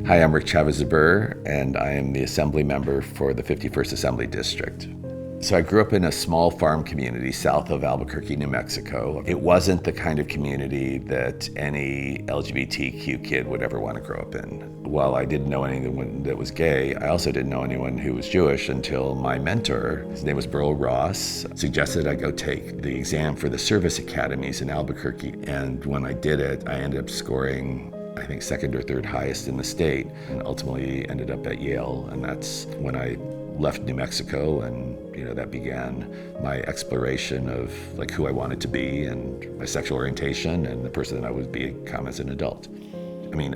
Hi, I'm Chavez Zbur, and I am the Assemblymember for the 51st Assembly District. So I grew up in a small farm community south of Albuquerque, New Mexico. It wasn't the kind of community that any LGBTQ kid would ever want to grow up in. While I didn't know anyone that was gay, I also didn't know anyone who was Jewish until my mentor, his name was Burl Ross, suggested I go take the exam for the service academies in Albuquerque. And when I did it, I ended up scoring, I think, second or third highest in the state, and ultimately ended up at Yale. And that's when I left New Mexico, and that began my exploration of who I wanted to be and my sexual orientation and the person that I would become as an adult.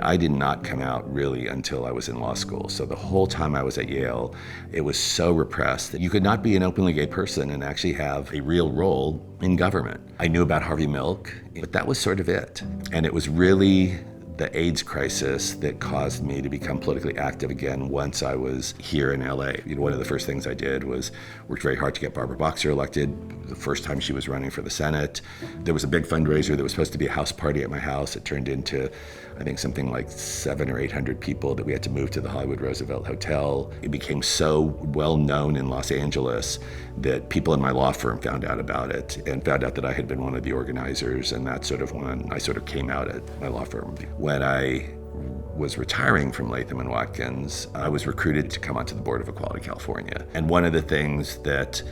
I did not come out really until I was in law school. So the whole time I was at Yale, it was so repressed that you could not be an openly gay person and actually have a real role in government. I knew about Harvey Milk, but that was sort of it. And it was really the AIDS crisis that caused me to become politically active again once I was here in LA. One of the first things I did was worked very hard to get Barbara Boxer elected. The first time she was running for the Senate, there was a big fundraiser. There was supposed to be a house party at my house. It turned into, I think, something like 700 or 800 people that we had to move to the Hollywood Roosevelt Hotel. It became so well known in Los Angeles that people in my law firm found out about it and found out that I had been one of the organizers, and that's sort of when I sort of came out at my law firm. When I was retiring from Latham & Watkins, I was recruited to come onto the board of Equality California. And one of the things that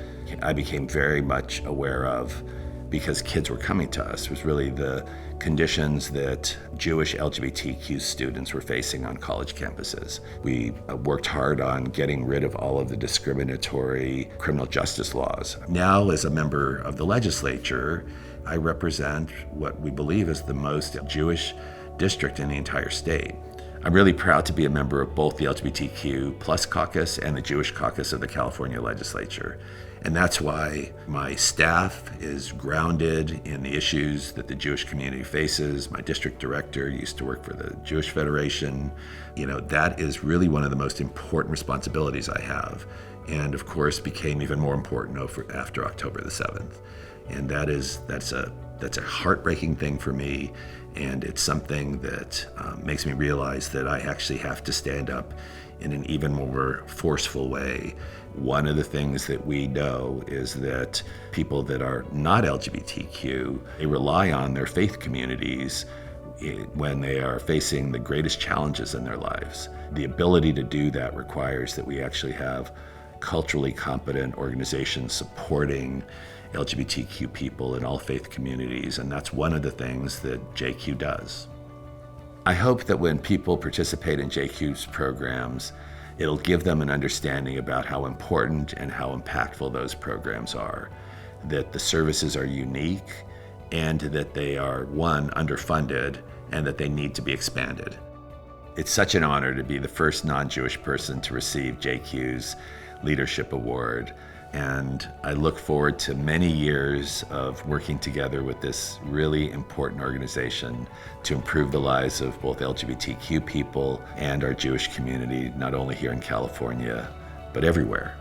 I became very much aware of, because kids were coming to us, was really the conditions that Jewish LGBTQ students were facing on college campuses. We worked hard on getting rid of all of the discriminatory criminal justice laws. Now, as a member of the legislature, I represent what we believe is the most Jewish district in the entire state. I'm really proud to be a member of both the LGBTQ plus caucus and the Jewish caucus of the California legislature. And that's why my staff is grounded in the issues that the Jewish community faces. My district director used to work for the Jewish Federation. That is really one of the most important responsibilities I have. And of course became even more important after October the 7th. And that's a heartbreaking thing for me. And it's something that makes me realize that I actually have to stand up in an even more forceful way. One of the things that we know is that people that are not LGBTQ, they rely on their faith communities when they are facing the greatest challenges in their lives. The ability to do that requires that we actually have culturally competent organizations supporting LGBTQ people in all faith communities, and that's one of the things that JQ does. I hope that when people participate in JQ's programs, it'll give them an understanding about how important and how impactful those programs are, that the services are unique, and that they are, one, underfunded, and that they need to be expanded. It's such an honor to be the first non-Jewish person to receive JQ's Leadership Award. And I look forward to many years of working together with this really important organization to improve the lives of both LGBTQ people and our Jewish community, not only here in California, but everywhere.